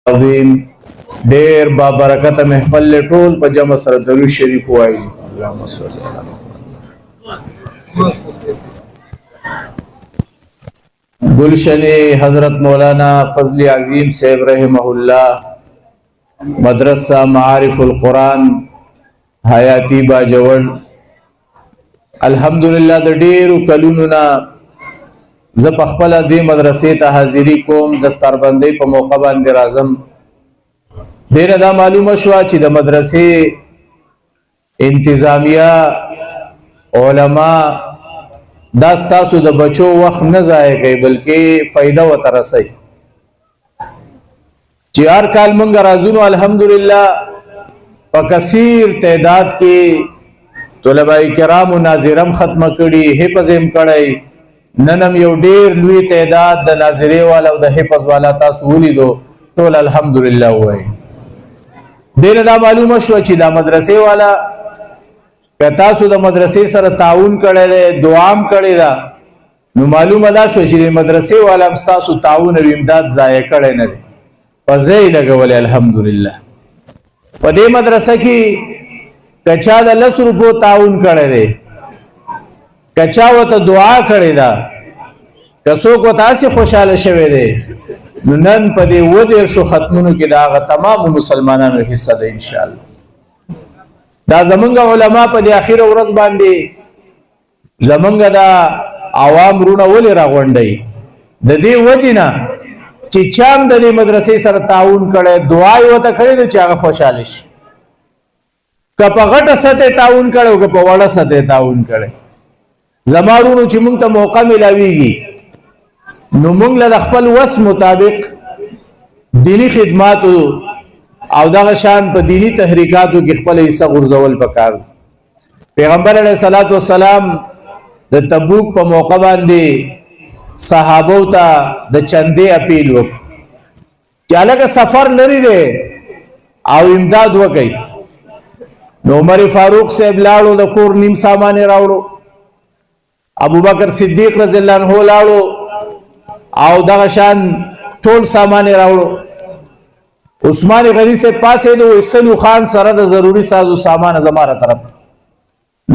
عظیم ډیر با برکت محفل ټول په جمع سره درود شریف وایي. اللهم صل علی گلشن حضرت مولانا فضل عظیم صاحب رحمہ اللہ مدرسہ معارف القرآن حیاتی باجوړ. الحمدلله د ډیرو کلونو نه زه په خپل دې مدرسې ته حاضری کوم، دستربندۍ په موقع باندې راځم. ډیره دا معلومه شوه چې د مدرسې انتظامیه علما دا ستاسو د بچو وخت نه ضایع کوي بلکې فایده ورته رسوي. چې هر کال موږ راځو نو الحمدلله په کثیر تعداد کې طلبه کرام و ناظرم ختمه کړي، حفظ هم کړی. ننم یو ډیر لوی تعداد د ناظرې والا او د حفظ والا تاسو ولیدو، ټول الحمدلله وایي. ډیره دا معلومه شوه چې دا مدرسې والا که تاسو د مدرسې سره تعاون کړی دی، دعا هم کړې ده، نو معلومه دا شوه چې د مدرسې والا هم ستاسو تعاون او امداد ضایع کړی نه دی، په ځای یې لګولی. الحمدلله په دې مدرسه کې که چا د 10 روپو تعاون کړی دی، که چا ورته دعا کړې ده، که څوک ورته هسې خوشحاله شوی دی، نو نن په دې 10 ختمونو کې د هغه تمامو مسلمانانو حصه ده انشاءالله. دا زمونږ علما په دې اخیره ورځ باندې زمونږ دا عوام رونه ولې راغونډوي؟ د دې وجې نه چې چا هم د دې مدرسې سره تعاون کړی، دعا یې ورته کړې ده چې هغه خوشحاله شي. که په غټه سطح تعاون کړی او که په وړه سطح تعاون کړی، زما رونو چې مونږ ته موقع میلاویږي نو مونږ له د خپل وس مطابق دینی خدماتو او دغه شان په دینی تحریکاتو کې خپل حصہ غورځول پکار دي. پیغمبر علیه الصلاۃ والسلام د تبوک په موقع باندې صحابو ته د چندې اپیل وکړ چې هلکه سفر لري دی او امداد وکړي. نو عمر فاروق صاحب لاړو، د کور نیم سامان یې راوړو. ابوبکر صدیق رضی الله عنه لاړو او دغه شان ټول سامان یې راوړو. عثمان غنی سے پاسې دو اسلو خان سره د ضروری سازو سامان زماره طرف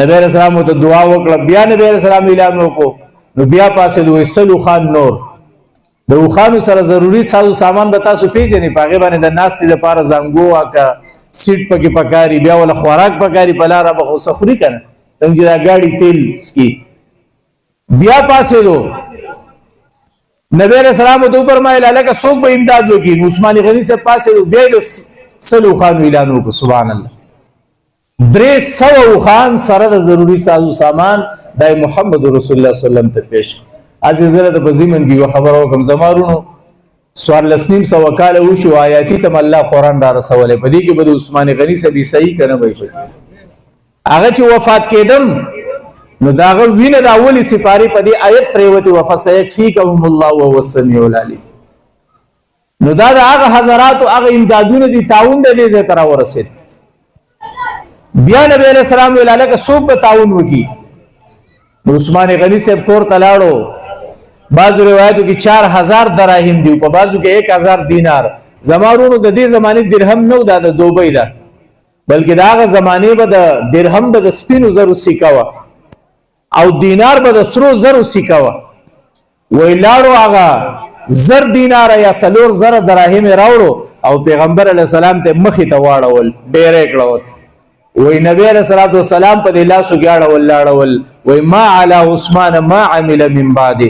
نبی رسول الله ته دعا وکړه. بیا نبی رسول الله اعلان وکړو، نو بیا پاسې دو اسلو خان نور د خانو سره ضروری سازو سامان به تاسو پیژنې، پاغه باندې د ناستې لپاره زنګو اکا سیټ پکې پکاري، بیا ول خوراک پکاري، په لار به خو سخري کنه څنګه دا گاډي تیل سکی. بیا پاسې دو نبی علیہ السلام ته فرمایله لکه څوک به امداد وکړي. عثمان غنی سے پاسې بیا د سلو خان اعلان وکړ. سبحان الله 300 خان سره د ضروری سازو سامان د محمد رسول الله صلی الله علیه وسلم ته پیش. عزیزره د بزیمن کې خبر او کوم زمارونو سوار لسنیم سو وکاله وشو آیاتی تم الله قران را رسوله. په دې کې به عثمان غنی سے به صحیح کنه وای هغه چې وفات کېدم نو داغه وینه د اولی سپاری په دې آیت پریوتی وفسیکفیکهم الله وهو السمیع العلیم. نو دا هغه حضرات او هغه امدادونه دي تعاون د دې ځای تر ورسید. بیا نبی علیہ السلام ویلاله که څوک به تعاون وکي. عثمان غنی صاحب کور تلاړو، بعضو روایتو کې 4000 دراهم دی، په بعضو کې 1000 دینار. زمارونو د دې زمانه درهم نو دا د دوبۍ ده، بلکې داغه زمانه به د درهم به د سپینو زرو سکه و او دینار به د سرو زرو سکه و. ویلاړو هغه زر دینار یا سلور زر دراهم راوړو او پیغمبر علیه السلام ته مخې ته واړول، ډېرې کړوت. وی نبی علیہ الصلوۃ والسلام په دې لاسو ګاړه ولاړول. وی ما علی عثمان ما عمل من بعد،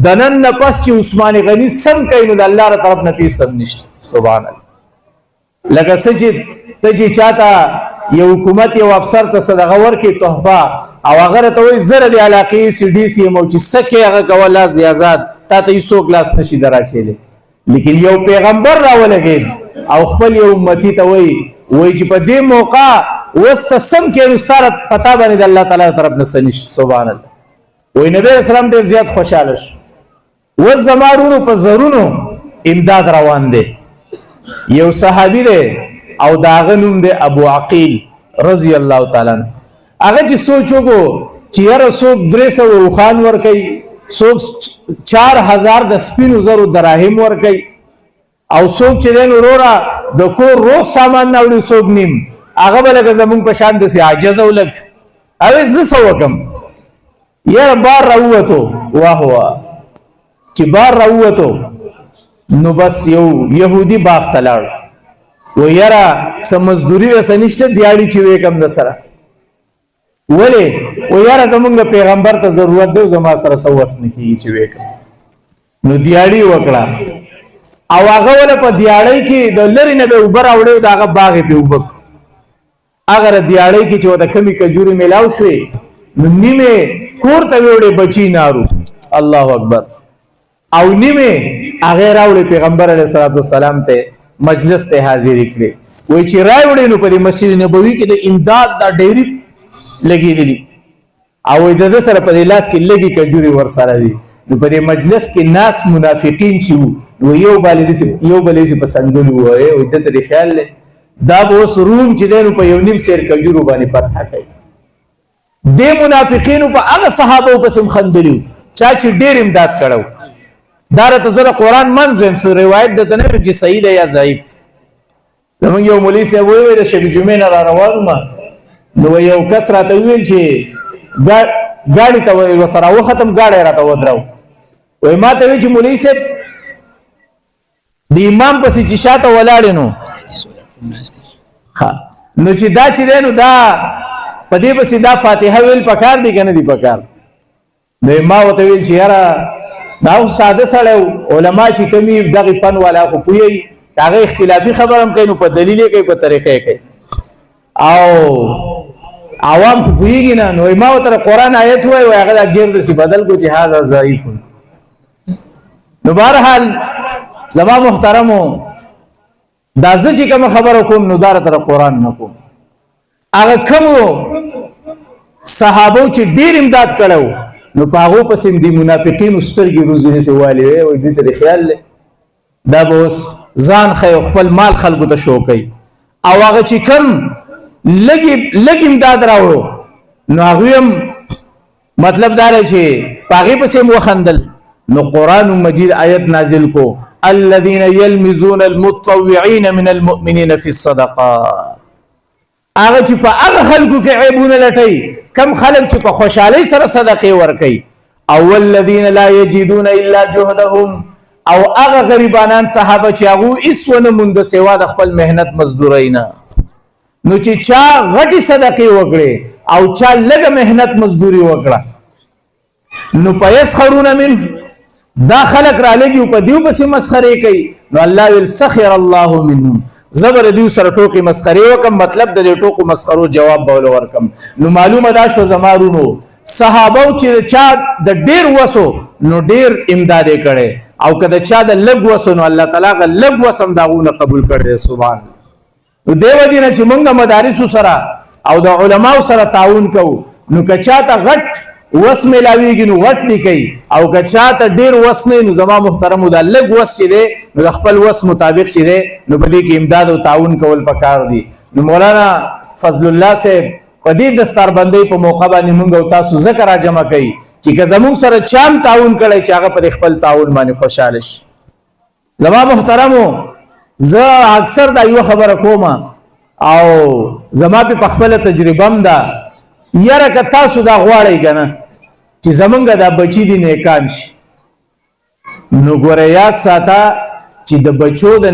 دنن پس چې عثمان غنی سم کینو د الله تر طرف نه پیسم نشته. سبحان الله. لکه سجد ته چې چاته یو حکومت یو افسر ته صدقه ورکړي تحفه او هغه ته وی زره د علاقې سی ډي سی مو چې سکه هغه کول لاس دی آزاد تا ته یو کلاس نشي دراچېلې. لیکن یو پیغمبر راولګید او خپل یو امتی ته وی چې په دې موقع وست سم کې مستاره پتا باندې د الله تعالی طرف نه سنش. سبحان الله. وی نبی اسلام ډیر زیات خوشاله شو. و زمارونو په زرونو امداد روان دي. یو صحابي دی او داغه نوم دی ابو عقیل رضی الله تعالی عنہ. هغه چې سوچو چې یاره څوک 300 خان ور کوي، څوک 4000 د سپینو زرو دراهم ور کوي او څوک چې دین وروره د کور روغ سامان نه وړي څوک نیم هغه به لکه زمونږ په شان داسې عاجز او لږ اوې زه څه وکړم یاره بار راووتو واه واه چې بار راووتو نو بس یو یهودي باغ ته لاړ و یاره څه مزدوري رسه نشته دیاړي چې وې کم د سره ولې و یاره زمونږ پیغمبر ته ضرورت دی زما سره څه وس نه کېږي چې وې کم نو دیاړي وکړه او هغه ول په دیاړۍ کې د لری نه به اوبه راوړې د هغه باغ په اوبه اگر دیاړۍ کې چې وته کمی کجوري میلاو شوې نو نیمه کور ته وړې بچی نارو الله اکبر او نیمه هغه راوړې پیغمبر علیه الصلاۃ والسلام ته مجلس ته حاضر کړي وای چې راوړې نو په مسجد نبوي کې د امداد دا ډېری لګېدلی او د سره په لاس کې لګي کجوري ور سره دي نو په مجلس کې ناس منافقین شو نو یو بلې په سنگلو وای او د تر خیال دا به اوس روم چې دینو په یو نیم سیر کجورو باندې فتح کوي د منافقینو په هغه صحابه په سم خندلیو چا چې ډېر امداد کړو دا راته زره قرآن منځم سره روایت ده نه چې صحیح ده یا ضعیف زمونږ یو مولوي صاحب وایي د شبي جمعې نه را روان ما نو یو کس راته ویل چې ګاډي ته وسره وختم ګاډي راته ودراو وای ما ته وی چې مولوي صاحب د امام پسې چې شاته ولاړ نو نو چې دا چې دی نو دا په دې پسې دا فاتحه ویل پکار دی که نه دی پکار نو ما ورته ویل چې یاره دا خو ساده سړی علما چې کومي دغې فن والا خو پوهېږي هغه اختلافي خبره هم کوي نو په دلیل یې کوي په طریقه یې کوي او عوام خو پوهېږي نه نو ما ورته قرآن آیت وایي وایي هغه دا ګیر داسې بدل کړو چې هذا ضعیف نو بهرحال زما محترمو دا زه چې کومه خبره کوم نو دا راته قرآن نه کوم هغه کومو صحابو چې ډېر امداد کړی نو په هغو پسې د منافقینو سترګې روزي نسې والې وې وایي دې ته دې خیال دی دا به اوس ځان ښیي او خپل مال خلکو ته شو کوي او هغه چې کوم لږ امداد راوړو نو هغوی هم مطلب دا دی چې په هغې پسې هم وخندل نو قرآن مجید آیت نازل کو الذين يلمزون المتطوعين من المؤمنين في الصدقات هغه چې په هغه خلکو کې عیبونه لټوي کم خلک چې په خوشحالۍ سره صدقې ورکوي او والذین لا یجدون الا جهدهم او هغه غریبانان صحابه چې هغو هېڅ ونه مونده سوا د خپل محنت مزدورۍ نه نو چې چا غټې صدقې وکړې او چا لږه محنت مزدوري وکړه نو فیسخرون منه دا خلق را لګي په دیو پسې مسخره کوي نو الله ویل سخر الله منهم زبر دیو سره ټوکی مسخره وکم مطلب د دې ټوکو مسخرو جواب بول ورکم نو معلومه دا شو زمارونو صحابه چې چا د ډیر وسو نو ډیر امداد کړي او کله چا د لګ وسو نو الله تعالی غ لګ وسم داونه قبول کړي سبحان نو دیو جن چې موږ مدارس سره او د علماو سره تعاون کوو نو کچا ته غټ وس ملاویږي نو غټ لیکي او کچا ته ډیر وس نه نو زما محترم د لګ وس چې دی نو خپل وس مطابق چې دی نو په دې کې امداد او تعاون کول پکار دي نو مولانا فضل الله صاحب په دې دستاربندۍ په موقع باندې موږ او تاسو ذکر را جمع کړي چې که زموږ سره چام تعاون کړي چې هغه په خپل تعاون باندې خوشاله شي زما محترمو زه اکثر دا یو خبره کوم او زما په خپل تجربه هم ده یاره که تاسو دا غواړئ کنه چې زمونږ دا بچی دي نیکان شي نو ګوره یاد ساته چې د بچو د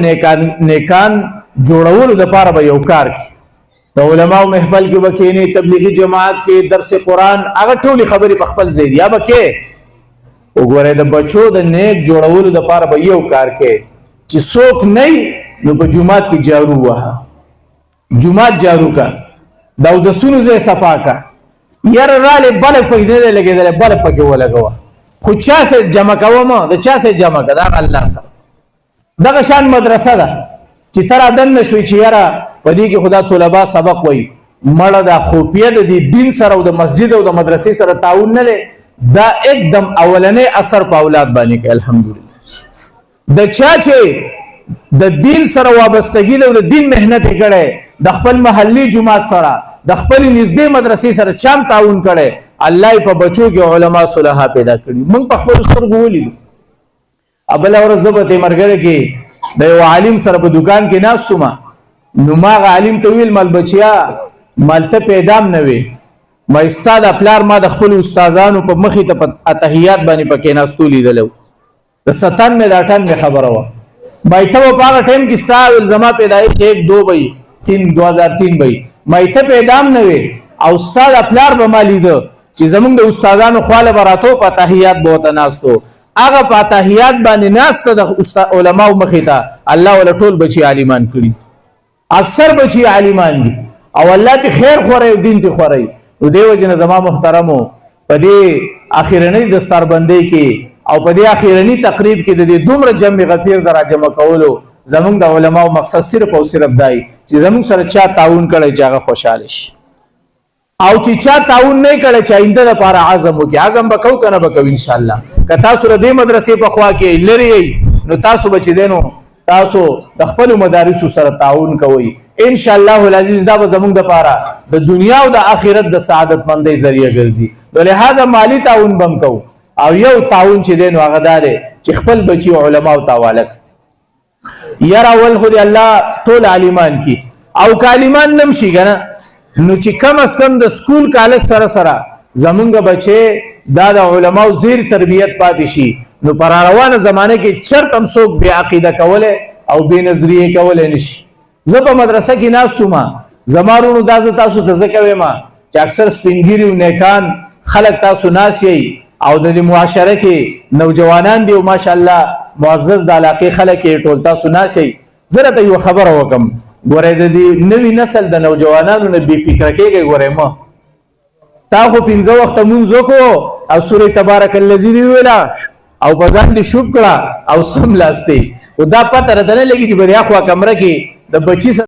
نیکان جوړولو دپاره به یو کار کی د علماو محفل کې به کښېنې تبلیغي جماعت کې درس قرآن هغه ټولې خبرې په خپل ځای دي یا به کې وګوره د بچو د نیک جوړولو دپاره به یو کار کې چې څوک نه نو په جومات کې جارو وهه جومات جارو کا د اودسونو ځای صفا کا یاره رالی بلک پکې نه دی لګېدلی بلک پکې ولګوه خو چا سره جمع کوم د چا سره جمع که دغه الله سره دغه شان مدرسه ده چې ته را دننه شوې چې یاره په دې کې خدا طلبا سبق وایي مړه دا خوفیه د دې دین سره او د مسجد او د مدرسې سره تعاون نه دی دا एकदम اولنې اثر په اولاد باندې کوي الحمدلله د چا چې د دین سره وابستګي د دین محنت کړي د خپل محلي جماعت سره د خپل نږدې مدرسې سره چام تعاون کړي الله په بچو کې علما صلحا پیدا کړي موږ په خپل سترګو ولیدو ابل اور زبته مرګره کې د یو عالم سره په دکان کې ناستو نو ما عالم ته ویل مال بچیا مالته پیدام نه وي ما استاد خپلار ما د خپل استادانو په مخې ته اتحیات باندې پکې ناستو لیدلو د 97 د 98 خبره و مایته په هغه ټیم کې استاد زما پیدایش 1 2 بای 3 2003 بای مایته پیدام نه وي او استاد خپلار به مالید چې زمونږ د استادانو خواله براتو په اتحیات بوته ناستو هغه په اتحیات باندې ناسته د علماء مخې ته الله ول ټول بچي عالمان کړي اکثر بچي عالمان دي او الله ته خیر خوري او دین ته خوري نو دیو جن زما محترمو په دې اخیرنی دستربندۍ کې او په دې اخیرنی تقریب کې د دومره جمع غفیر دراجمه کولو زمونږ د علماء مقصد صرف او صرف دای چې زمونږ سره چا تعاون کړي چې هغه خوشاله شي او چې چا تعاون نه کړي چې آینده لپاره عزم وکړي عزم وکاو کنه وکاو ان شاء الله که تاسو د دې مدرسې په خوا کې لري نو تاسو بچی دینو تاسو د خپل مدارس سره تعاون کوئ ان شاء الله العزیز دا به زمونږ د پاره د دنیا او د آخرت د سعادت مندۍ ذریعہ ګرځي نو لہذا مالی تعاون بم کو او یو تعاون چې دین هغه ده چې خپل بچي علماء او تعالک یرا ول خو دی الله ټول عالمان کی او کالمان نمشي کنه نو چې کم اس کم د سکول کالج سره سره زمونږ بچي دا د علماء زیر تربیت پاتې شي نو پر روانه زمانه کې چرته هم څوک بی عقیده کوله او بی نظریه کوله نشي زه په مدرسه کې ناستو ما زمارونو داز تاسو ته ځکوي ما چې اکثر سپینګری او نیکان خلک تاسو ناسي او د معاشره کې نوجوانان دی او ماشاءالله معزز د علاقې خلک ټول تاسو ناسي زره ته یو خبر وکم ګورې د دې نوې نسل د نوجوانانو نه بي فکر کېږي ګورې ما تا خو 15 وخت مونږ وکړو او سورې تبارک الذی ویلا او بزان دي شکر او سم لاسته او دا پته راته لګي چې بیا خو کمره کې د بچی